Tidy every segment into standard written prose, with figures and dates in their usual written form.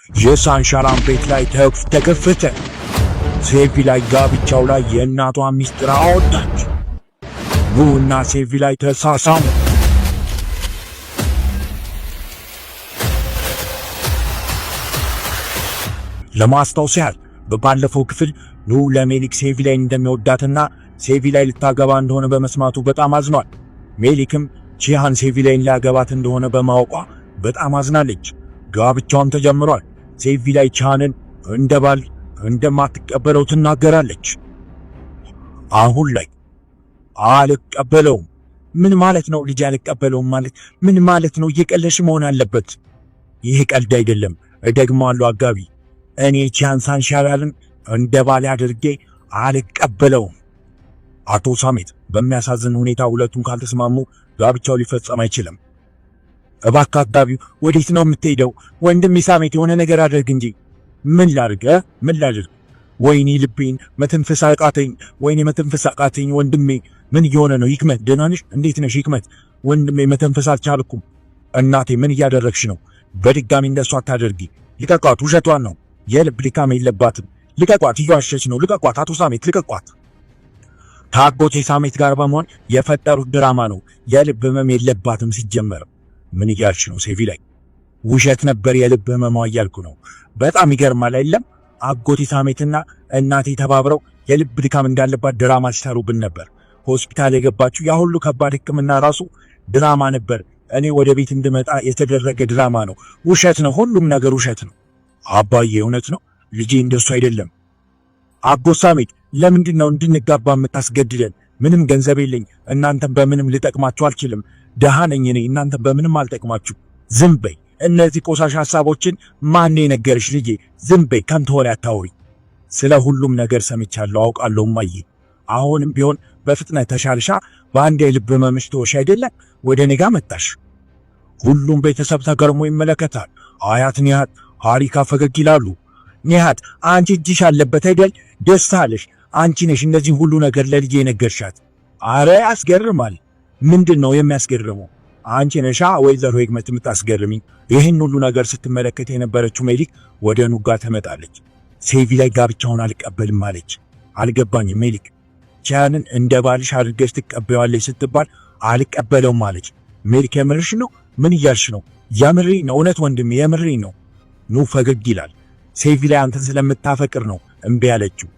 የሳንሻላን ቤት ላይ ተኩስ ተከፈተ። ሴቪ ላይ ጋብቻው ላይ የእናቷ ሚስጥር አወጣች። ኑና ሴቪ ላይ ተሳሳሙ። ለማስታወስ ያህል በባለፈው ክፍል ኑ ለሜሊክ ሴቪ ላይ እንደሚወዳትና ሴቪ ላይ ልታገባ እንደሆነ በመስማቱ በጣም አዝኗል። ሜሊክም ቺሃን ሴቪ ላይ ሊያገባት እንደሆነ በማወቋ በጣም አዝናለች። ጋብቻውም ተጀምሯል። ሴቪ ላይ ቺሃንን እንደ ባል እንደማትቀበለው ትናገራለች። አሁን ላይ አልቀበለውም። ምን ማለት ነው ልጅ አልቀበለውም ማለት ምን ማለት ነው? እየቀለሽ መሆን አለበት። ይህ ቀልድ አይደለም። እደግማለሁ አጋቢ፣ እኔ ቺሃን ሳንሻላልን እንደ ባል አድርጌ አልቀበለውም። አቶ ሳሜት በሚያሳዝን ሁኔታ ሁለቱም ካልተስማሙ ጋብቻው ሊፈጸም አይችልም። እባክህ አጋቢው ወዴት ነው የምትሄደው? ወንድሜ ሳሜት የሆነ ነገር አድርግ እንጂ። ምን ላድርግ? ወይኔ ልቤን መተንፈስ አቃተኝ። ወንድሜ ምን እየሆነ ነው? ይክመት ደህና ነሽ? እንዴት ነሽ ይክመት? ወንድሜ መተንፈስ አልቻልኩም። እናቴ ምን እያደረግሽ ነው? በድጋሚ እንደሷ አታደርጊ። ልቀቋት፣ ውሸቷን ነው። የልብ ድካም የለባትም። ልቀቋት፣ እየዋሸች ነው። ልቀቋት አቶ ሳሜት ልቀቋት። ከአጎቴ ሳሜት ጋር በመሆን የፈጠሩት ድራማ ነው። የልብ ህመም የለባትም ሲጀመር። ምን እያልሽ ነው ሴቪ ላይ? ውሸት ነበር የልብ ህመሟ እያልኩ ነው። በጣም ይገርማል አይደለም? አጎቴ ሳሜትና እናቴ ተባብረው የልብ ድካም እንዳለባት ድራማ ሲሰሩብን ነበር። ሆስፒታል የገባችው ያ ሁሉ ከባድ ህክምና ራሱ ድራማ ነበር። እኔ ወደ ቤት እንድመጣ የተደረገ ድራማ ነው። ውሸት ነው፣ ሁሉም ነገር ውሸት ነው። አባዬ እውነት ነው ልጄ፣ እንደሱ አይደለም። አጎት ሳሜት ለምንድን ነው እንድንጋባ የምታስገድደን? ምንም ገንዘብ የለኝ፣ እናንተን በምንም ልጠቅማችሁ አልችልም። ደሃ ነኝ እኔ፣ እናንተን በምንም አልጠቅማችሁ። ዝም በይ። እነዚህ ቆሻሻ ሐሳቦችን ማን የነገርሽ ልጄ? ዝም በይ፣ ከንቱ ወሬ አታውሪ። ስለ ሁሉም ነገር ሰምቻለሁ፣ አውቃለሁ እማዬ። አሁንም ቢሆን በፍጥነት ተሻልሻ። በአንድ የልብ ህመምሽ ተወሽ አይደለ? ወደ እኔ ጋር መጣሽ። ሁሉም ቤተሰብ ተገርሞ ይመለከታል። አያት ኒሃት፣ ሃሪካ ፈገግ ይላሉ። ኒሃት አንቺ እጅሽ አለበት አይደል? ደስ አለሽ። አንቺ ነሽ እነዚህ ሁሉ ነገር ለልጄ የነገርሻት። አረ ያስገርማል። ምንድን ነው የሚያስገርመው? አንቺ ነሻ ወይዘሮ ህክመት የምታስገርሚኝ። ይህን ሁሉ ነገር ስትመለከት የነበረችው ሜሊክ ወደ ኑጋ ትመጣለች። ሴቪ ላይ ጋብቻውን አልቀበልም አለች። አልገባኝም ሜሊክ፣ ቺሃንን እንደ ባልሽ አድርገሽ ትቀበያለሽ ስትባል አልቀበለውም አለች። ሜሊክ የምርሽ ነው? ምን እያልሽ ነው? የምሬ ነው። እውነት ወንድሜ የምሬ ነው። ኑ ፈገግ ይላል። ሴቪ ላይ አንተን ስለምታፈቅር ነው እምቢ ያለችው።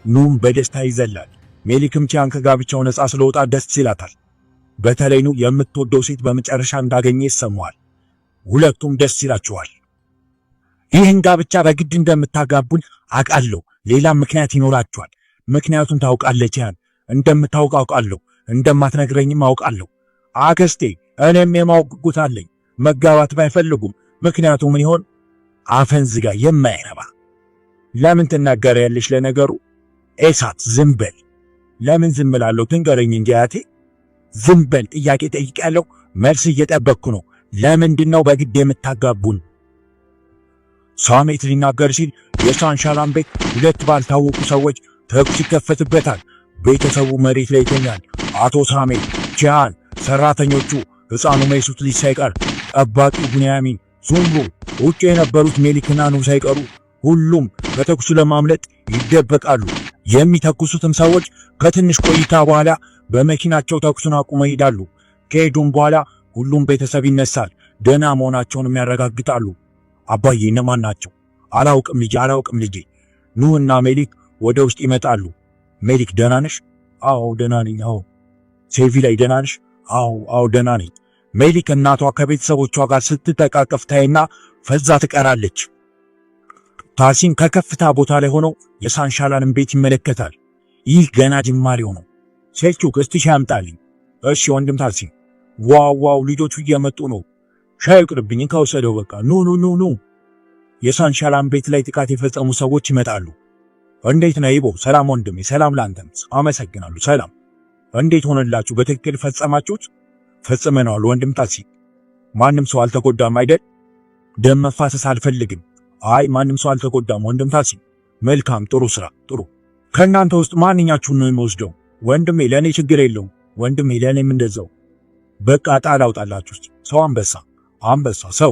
ኑም በደስታ ይዘላል። ሜሊክም ቺሃን ከጋብቻው ነፃ ስለወጣ ደስ ይላታል። በተለይ ኑ የምትወደው ሴት በመጨረሻ እንዳገኘ ይሰማዋል። ሁለቱም ደስ ይላቸዋል። ይህን ጋብቻ በግድ እንደምታጋቡን አውቃለሁ። ሌላም ምክንያት ይኖራቸዋል። ምክንያቱን ታውቃለች። ቺሃን እንደምታውቅ አውቃለሁ። እንደማትነግረኝም አውቃለሁ። አክስቴ እኔም የማወቅ ጉጉት አለኝ። መጋባት ባይፈልጉም ምክንያቱ ምን ይሆን? አፈን ዝጋ የማይረባ። ለምን ትናገሪያለሽ? ለነገሩ ኤሳት ዝም በል። ለምን ዝም እላለሁ? ትንገረኝ እንጂ አያቴ። ዝም በል። ጥያቄ ጠይቄያለሁ፣ መልስ እየጠበቅኩ ነው። ለምንድን ነው በግድ የምታጋቡን? ሳሜት ሊናገር ሲል የሳንሻላን ቤት ሁለት ባልታወቁ ሰዎች ተኩስ ይከፈትበታል። ቤተሰቡ መሬት ላይ ይተኛል። አቶ ሳሜት፣ ቺሃን፣ ሰራተኞቹ፣ ሕፃኑ ሜሱት ልጅ ሳይቀር፣ ጠባቂው ቡንያሚን፣ ዙምሩ፣ ውጭ የነበሩት ሜሊክና ኑ ሳይቀሩ ሁሉም ከተኩሱ ለማምለጥ ይደበቃሉ። የሚተኩሱትም ሰዎች ከትንሽ ቆይታ በኋላ በመኪናቸው ተኩሱን አቁመው ይሄዳሉ። ከሄዱም በኋላ ሁሉም ቤተሰብ ይነሳል። ደህና መሆናቸውንም ያረጋግጣሉ። አባዬ እነማን ናቸው? አላውቅም ልጄ። ኑ እና ሜሊክ ወደ ውስጥ ይመጣሉ። ሜሊክ ደህና ነሽ? አዎ ደህና ነኝ። አዎ። ሴቪ ላይ ደህና ነሽ? አዎ ደህና ነኝ። ሜሊክ እናቷ ከቤተሰቦቿ ጋር ስትተቃቀፍ ታይና ፈዛ ትቀራለች። ታሲን ከከፍታ ቦታ ላይ ሆኖ የሳንሻላንን ቤት ይመለከታል። ይህ ገና ጅማሬው ነው። ሴልቹክ እስቲ ሻይ አምጣልኝ። እሺ ወንድም ታሲን። ዋው ልጆቹ እየመጡ ነው። ሻይ ቅርብኝ ከወሰደው በቃ ኑ። የሳንሻላን ቤት ላይ ጥቃት የፈጸሙ ሰዎች ይመጣሉ። እንዴት ነው ይቦ? ሰላም ወንድሜ። ሰላም ላንተም። አመሰግናለሁ። ሰላም። እንዴት ሆነላችሁ? በትክክል ፈጸማችሁት? ፈጽመናል ወንድም ታሲን። ማንም ሰው አልተጎዳም አይደል? ደም መፋሰስ አልፈልግም። አይ ማንም ሰው አልተጎዳም ወንድም ታሲን። መልካም፣ ጥሩ ስራ፣ ጥሩ። ከእናንተ ውስጥ ማንኛችሁን ነው የሚወስደው? ወንድሜ ለኔ ችግር የለውም። ወንድሜ ለኔም እንደዛው። በቃ ጣል አውጣላችሁ። ሰው አንበሳ ሰው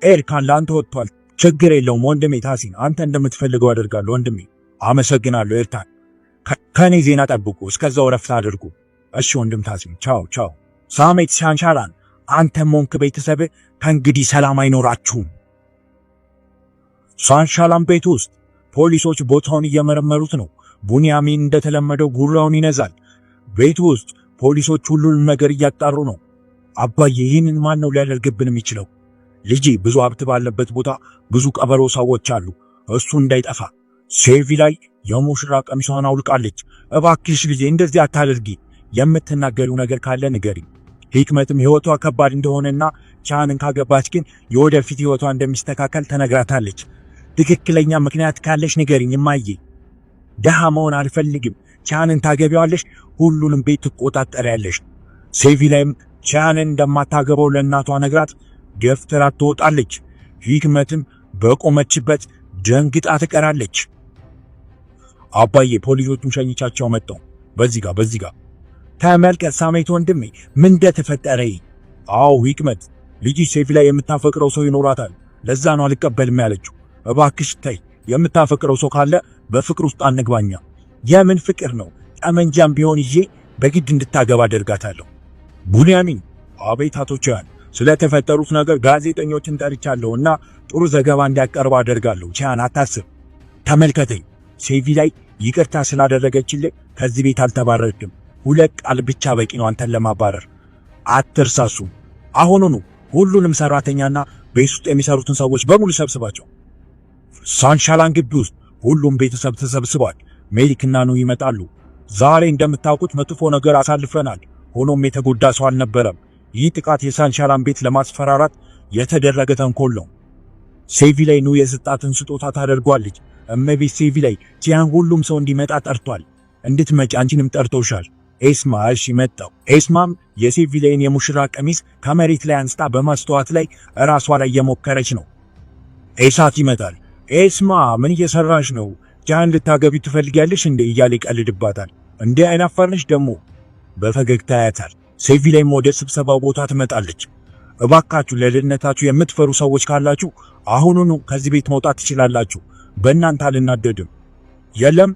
ኤርካን ላንተ ወጥቷል። ችግር የለውም ወንድሜ ታሲን፣ አንተ እንደምትፈልገው አደርጋለሁ ወንድሜ። አመሰግናለሁ ኤርታን። ከኔ ዜና ጠብቁ፣ እስከዛው ረፍት አድርጉ። እሺ ወንድም ታሲን፣ ቻው ቻው። ሳሜት ሻንሻላን፣ አንተም ሆንክ ቤተሰብ ከእንግዲህ ሰላም አይኖራችሁም። ሻንሻላን ቤት ውስጥ ፖሊሶች ቦታውን እየመረመሩት ነው። ቡንያሚን እንደተለመደው ጉራውን ይነዛል። ቤት ውስጥ ፖሊሶች ሁሉንም ነገር እያጣሩ ነው። አባዬ ይህንን ማን ነው ሊያደርግብን የሚችለው? ልጄ ብዙ ሀብት ባለበት ቦታ ብዙ ቀበሮ ሰዎች አሉ፣ እሱ እንዳይጠፋ። ሴቪ ላይ የሙሽራ ቀሚሷን አውልቃለች። እባክሽ ልጄ እንደዚህ አታደርጊ፣ የምትናገሪው ነገር ካለ ንገሪ። ሂክመትም ህይወቷ ከባድ እንደሆነና ቻንን ካገባች ግን የወደፊት ህይወቷ እንደሚስተካከል ተነግራታለች። ትክክለኛ ምክንያት ካለሽ ንገሪኝ እማዬ። ደሃ መሆን አልፈልግም። ቻንን ታገቢዋለሽ፣ ሁሉንም ቤት ትቆጣጠሪያለሽ። ሴቪ ላይም ቻንን እንደማታገባው ለእናቷ ነግራት ገፍትራ ትወጣለች። ሂክመትም በቆመችበት ደንግጣ ትቀራለች። አባዬ ፖሊሶቹን ሸኝቻቸው መጣው። በዚህ ጋር ተመልከት ሳሜት ወንድሜ ምን እንደተፈጠረ። አዎ ሂክመት ልጅ ሴቪ ላይ የምታፈቅረው ሰው ይኖራታል፣ ለዛ ነው አልቀበልም ያለችው። እባክሽ ተይ፣ የምታፈቅረው ሰው ካለ በፍቅር ውስጥ አንግባኛ። የምን ፍቅር ነው? ጠመንጃም ቢሆን ይዤ በግድ እንድታገባ አደርጋታለሁ። ቡንያሚን፣ አቤት አቶ ቻን፣ ስለተፈጠሩት ነገር ጋዜጠኞችን ጠርቻለሁና ጥሩ ዘገባ እንዲያቀርብ አደርጋለሁ። ቻን አታስብ። ተመልከተኝ፣ ሴቪ ላይ ይቅርታ ስላደረገችልህ ከዚህ ቤት አልተባረርክም። 2 ቃል ብቻ በቂ ነው አንተን ለማባረር። አትርሳሱ። አሁኑኑ ሁሉንም ሰራተኛና ቤት ውስጥ የሚሰሩትን ሰዎች በሙሉ ሰብስባቸው። ሳንሻላን ግቢ ውስጥ ሁሉም ቤተሰብ ተሰብስቧል። ሜሊክና ኑ ይመጣሉ። ዛሬ እንደምታውቁት መጥፎ ነገር አሳልፈናል። ሆኖም የተጎዳ ሰው አልነበረም። ይህ ጥቃት የሳንሻላን ቤት ለማስፈራራት የተደረገ ተንኮል ነው። ሴቪ ላይ ኑ የሰጣትን ስጦታ ታደርጓለች። እመቤት ሴቪ ላይ ቺያን ሁሉም ሰው እንዲመጣ ጠርቷል። እንድትመጪ አንቺንም ጠርቶሻል። ኤስማ እሺ መጣው። ኤስማም የሴቪ ላይን የሙሽራ ቀሚስ ከመሬት ላይ አንስታ በማስተዋት ላይ ራሷ ላይ የሞከረች ነው። ኤሳት ይመጣል። ኤስማ ምን እየሰራሽ ነው? ቻን ልታገቢ ትፈልጊያለሽ እንዴ? እያለ ይቀልድባታል። እንዴ አይናፋርነሽ ደግሞ በፈገግታ ያያታል። ሴቪ ላይም ወደ ስብሰባው ቦታ ትመጣለች። እባካችሁ ለደህንነታችሁ የምትፈሩ ሰዎች ካላችሁ አሁኑኑ ከዚህ ቤት መውጣት ትችላላችሁ። በእናንተ አልናደድም። የለም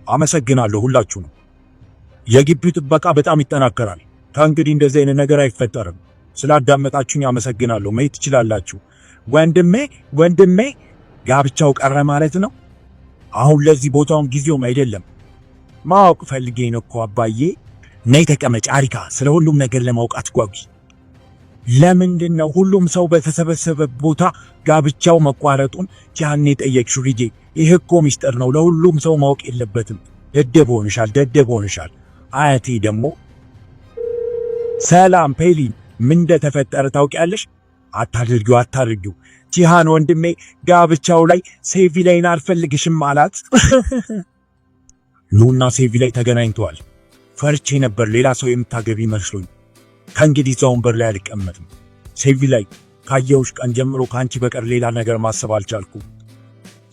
አመሰግናለሁ ሁላችሁ ነው። የግቢው ጥበቃ በጣም ይጠናከራል። ከእንግዲህ እንደዚህ አይነት ነገር አይፈጠርም። ስላዳመጣችሁኝ አመሰግናለሁ። መሄድ ትችላላችሁ። ወንድሜ ጋብቻው ቀረ ማለት ነው? አሁን ለዚህ ቦታውን ጊዜውም አይደለም። ማወቅ ፈልጌ ነው እኮ አባዬ። ነይ ተቀመጭ አሪካ፣ ስለ ሁሉም ነገር ለማወቅ አትጓጉ። ለምንድን ነው ሁሉም ሰው በተሰበሰበ ቦታ ጋብቻው መቋረጡን ቻን የጠየቅሽው ልጄ? ይህ እኮ ሚስጥር ነው፣ ለሁሉም ሰው ማወቅ የለበትም። ደደብ ሆንሻል። አያቴ ደግሞ ሰላም ፔሊን፣ ምን እንደተፈጠረ ታውቂያለሽ? አታድርጊው። ጂሃን ወንድሜ ጋብቻው ላይ ሴቪ ላይን አልፈልግሽም አላት። ኑና ሴቪ ላይ ተገናኝተዋል። ፈርቼ ነበር ሌላ ሰው የምታገቢ መስሎኝ። ከእንግዲህ እዛ ወንበር ላይ አልቀመጥም። ሴቪ ላይ ካየሁሽ ቀን ጀምሮ ከአንቺ በቀር ሌላ ነገር ማሰብ አልቻልኩም።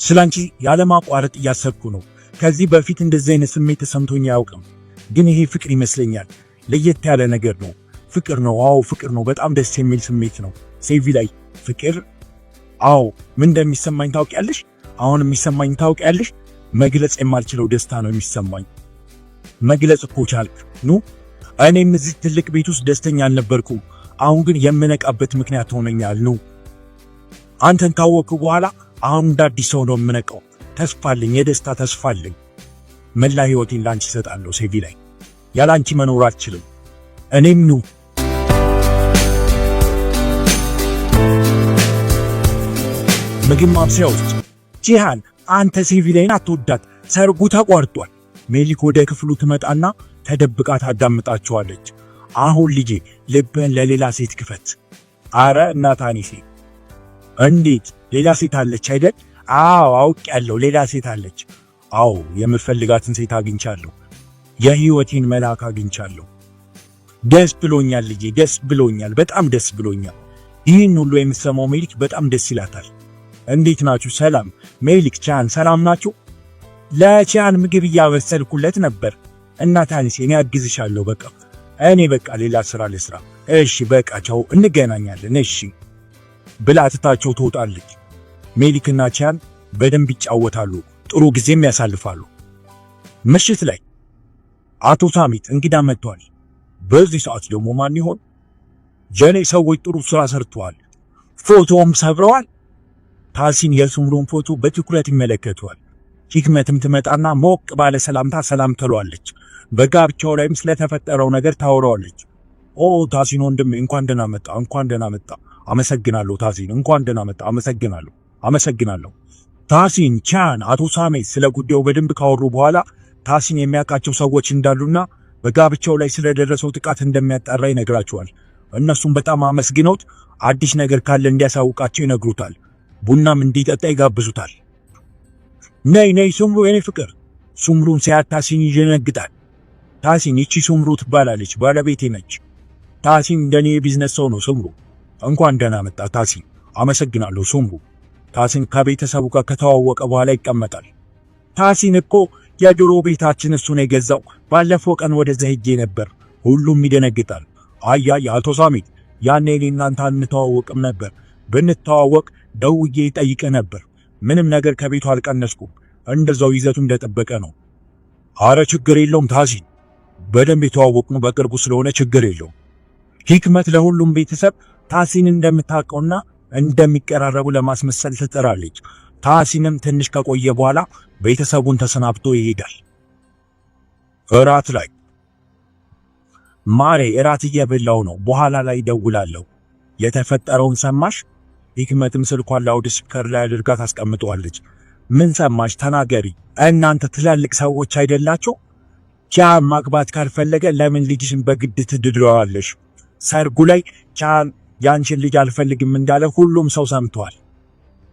ስላንቺ ያለማቋረጥ እያሰብኩ ነው። ከዚህ በፊት እንደዚህ አይነት ስሜት ተሰምቶኝ አያውቅም። ግን ይሄ ፍቅር ይመስለኛል። ለየት ያለ ነገር ነው። ፍቅር ነው። አዎ ፍቅር ነው። በጣም ደስ የሚል ስሜት ነው። ሴቪ ላይ ፍቅር። አዎ ምን እንደሚሰማኝ ታውቂያለሽ? አሁን የሚሰማኝ ታውቂያለሽ? መግለጽ የማልችለው ደስታ ነው የሚሰማኝ። መግለጽ እኮ ቻልክ ኑ። እኔም እዚህ ትልቅ ቤት ውስጥ ደስተኛ አልነበርኩም። አሁን ግን የምነቃበት ምክንያት ሆነኛል። ኑ አንተን ካወቅኩ በኋላ አሁን እንደ አዲስ ሰው ነው የምነቃው። ተስፋለኝ፣ የደስታ ተስፋለኝ። መላ ህይወቴን ላንቺ እሰጣለሁ ሴቪ ላይ። ያላንቺ መኖር አልችልም። እኔም ኑ ምግብ ማብሰያ ውስጥ ጂሃን፣ አንተ ሴቪ ላይን አትወዳት፣ ሰርጉ ተቋርጧል። ሜሊክ ወደ ክፍሉ ትመጣና ተደብቃ ታዳምጣቸዋለች። አሁን ልጄ ልብህን ለሌላ ሴት ክፈት። አረ እናታኒሴ፣ እንዴት ሌላ ሴት አለች አይደል? አዎ አውቄያለሁ፣ ሌላ ሴት አለች። አዎ የምፈልጋትን ሴት አግኝቻለሁ። የህይወቴን መልአክ አግኝቻለሁ። ደስ ብሎኛል ልጄ፣ ደስ ብሎኛል፣ በጣም ደስ ብሎኛል። ይህን ሁሉ የምትሰማው ሜሊክ በጣም ደስ ይላታል። እንዴት ናችሁ? ሰላም ሜሊክ፣ ቻን ሰላም ናችሁ? ለቻን ምግብ እያበሰልኩለት ነበር። እናታንሴ እኔ አግዝሻለሁ። በቃ ሌላ ስራ ልስራ። እሺ በቃ ቻው፣ እንገናኛለን። እሺ ብላ ትታቸው ትወጣለች። ሜሊክና ቻን በደንብ ይጫወታሉ፣ ጥሩ ጊዜም ያሳልፋሉ። ምሽት ላይ አቶ ሳሚት እንግዳ መጥቷል። በዚህ ሰዓት ደግሞ ማን ይሆን? ጀኔ ሰዎች ጥሩ ስራ ሰርተዋል፣ ፎቶውም ሰብረዋል። ታሲን የሱምሩን ፎቶ በትኩረት ይመለከተዋል። ሂክመትም ትመጣና ሞቅ ባለ ሰላምታ ሰላም ትለዋለች። በጋብቻው ላይም ስለተፈጠረው ነገር ታወራዋለች። ኦ ታሲን ወንድሜ እንኳን ደህና መጣ፣ እንኳን ደህና መጣ። አመሰግናለሁ ታሲን፣ እንኳን ደህና መጣ። አመሰግናለሁ። ታሲን፣ ቻን፣ አቶ ሳሜት ስለ ጉዳዩ በደንብ ካወሩ በኋላ ታሲን የሚያውቃቸው ሰዎች እንዳሉና በጋብቻው ላይ ስለደረሰው ጥቃት እንደሚያጣራ ይነግራቸዋል። እነሱም በጣም አመስግነውት አዲስ ነገር ካለ እንዲያሳውቃቸው ይነግሩታል። ቡናም እንዲጠጣ ይጋብዙታል። ነይ ሱምሩ የኔ ፍቅር። ሱምሩን ሲያት ታሲን ይደነግጣል። ታሲን ይቺ ሱምሩ ትባላለች፣ ባለቤቴ ነች። ታሲን እንደኔ የቢዝነስ ሰው ነው። ሱምሩ እንኳን ደህና መጣ ታሲን። አመሰግናለሁ ሱምሩ። ታሲን ከቤተሰቡ ጋር ከተዋወቀ በኋላ ይቀመጣል። ታሲን እኮ የድሮ ቤታችን እሱ ነው የገዛው። ባለፈው ቀን ወደዛ ሄጄ ነበር። ሁሉም ይደነግጣል። አይ አቶ ሳሚት፣ ያኔ እኔ እናንተ አንተዋወቅም ነበር። ብንተዋወቅ ደውዬ ጠይቀ ነበር። ምንም ነገር ከቤቱ አልቀነስኩም። እንደዛው ይዘቱ እንደጠበቀ ነው። አረ ችግር የለውም ታሲን፣ በደንብ የተዋወቅነው በቅርቡ ስለሆነ ችግር የለውም። ሂክመት ለሁሉም ቤተሰብ ታሲን እንደምታውቀውና እንደሚቀራረቡ ለማስመሰል ትጥራለች። ታሲንም ትንሽ ከቆየ በኋላ ቤተሰቡን ተሰናብቶ ይሄዳል። እራት ላይ ማሬ እራት እየበላው ነው፣ በኋላ ላይ ደውላለሁ። የተፈጠረውን ሰማሽ? ሂክመትም ስልኳን ላውድ ስፒከር ላይ አድርጋ ታስቀምጠዋለች። ምን ሰማሽ? ተናገሪ። እናንተ ትላልቅ ሰዎች አይደላችሁ? ቻን ማግባት ካልፈለገ ለምን ልጅሽን በግድ ትድረዋለሽ? ሰርጉ ላይ ቻን ያንቺን ልጅ አልፈልግም እንዳለ ሁሉም ሰው ሰምቷል።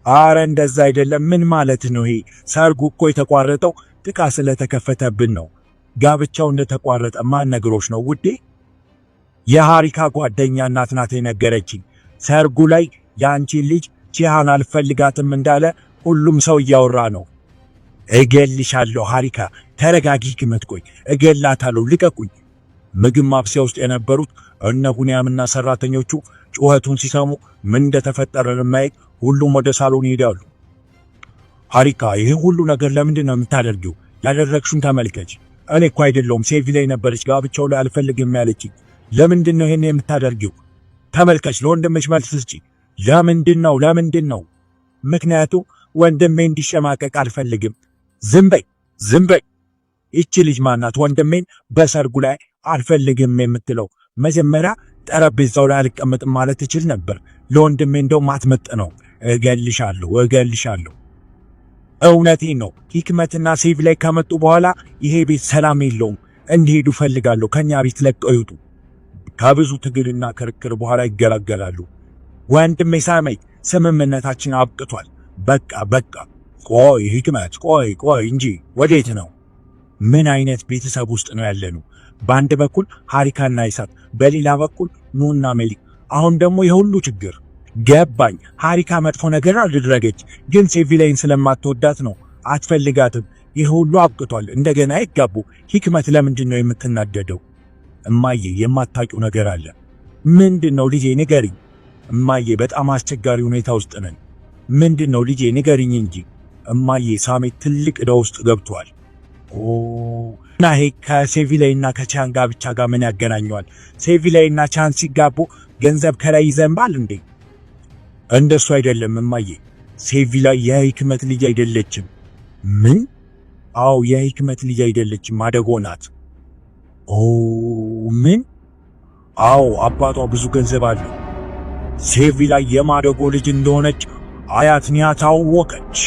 አረ እንደዛ አይደለም። ምን ማለት ነው ይሄ? ሰርጉ እኮ የተቋረጠው ጥቃት ስለተከፈተብን ነው። ጋብቻው እንደተቋረጠ ማን ነግሮሽ ነው ውዴ? የሃሪካ ጓደኛ እናት ናት የነገረችኝ። ሰርጉ ላይ ያንቺን ልጅ ቺሃን አልፈልጋትም እንዳለ ሁሉም ሰው እያወራ ነው። እገልሻለሁ ሃሪካ፣ ተረጋጊ። ሂክመት ቆይ እገላታለሁ፣ ልቀቁኝ። ምግብ ማብሰያ ውስጥ የነበሩት እነ ሁኒያምና ሰራተኞቹ ጩኸቱን ሲሰሙ ምን እንደተፈጠረ ለማየት ሁሉም ወደ ሳሎን ይሄዳሉ። ሃሪካ፣ ይሄ ሁሉ ነገር ለምንድን ነው የምታደርጊው? ያደረግሽውን ተመልከች። እኔ እኮ አይደለሁም ሴቪ ላይ ነበረች ጋብቻው ላይ አልፈልግም ያለችኝ። ለምንድን ነው ይሄን የምታደርጊው? ተመልከች፣ ለወንድምሽ መልስ ስጪ። ለምንድን ነው? ምክንያቱም ወንድሜ እንዲሸማቀቅ አልፈልግም። ዝም በይ። ይቺ ልጅ ማናት ወንድሜን በሰርጉ ላይ አልፈልግም የምትለው? መጀመሪያ ጠረጴዛው ላይ አልቀመጥም ማለት ትችል ነበር። ለወንድሜ እንደው ማትመጥ ነው። እገልሻለሁ። እውነቴን ነው። ሂክመትና ሴቪ ላይ ከመጡ በኋላ ይሄ ቤት ሰላም የለውም። እንዲሄዱ ፈልጋለሁ። ከኛ ቤት ለቀው ይውጡ። ከብዙ ትግልና ክርክር በኋላ ይገላገላሉ። ወንድሜ ሳሜት፣ ስምምነታችን አብቅቷል። በቃ። ቆይ ሂክመት፣ ቆይ እንጂ ወዴት ነው? ምን አይነት ቤተሰብ ውስጥ ነው ያለነው? በአንድ በኩል ሃሪካና ይሳት፣ በሌላ በኩል ኑና ሜሊክ። አሁን ደግሞ የሁሉ ችግር ገባኝ። ሃሪካ መጥፎ ነገር አልደረገች፣ ግን ሴቪ ላይን ስለማትወዳት ነው። አትፈልጋትም። ይህ ሁሉ አብቅቷል። እንደገና ይጋቡ። ሂክመት ለምንድን ነው የምትናደደው? እማዬ የማታውቂው ነገር አለ። ምንድን ነው ልጄ? ንገሪኝ። እማዬ በጣም አስቸጋሪ ሁኔታ ውስጥ ነን። ምንድን ነው ልጄ? ንገሪኝ እንጂ። እማዬ ሳሜት ትልቅ ዕዳ ውስጥ ገብቷል። እና ይሄ ከሴቪ ላይና ከቻን ጋብቻ ጋር ምን ያገናኘዋል? ሴቪ ላይና ቻን ሲጋቡ ገንዘብ ከላይ ይዘንባል እንዴ? እንደሱ አይደለም እማዬ። ሴቪ ላይ የሂክመት ልጅ አይደለችም። ምን? አዎ የሂክመት ልጅ አይደለችም፣ አደጎ ናት። ምን? አዎ አባቷ ብዙ ገንዘብ አለው። ሴቪ ላይ የማደጎ ልጅ እንደሆነች አያት ኒያ ታወቀች።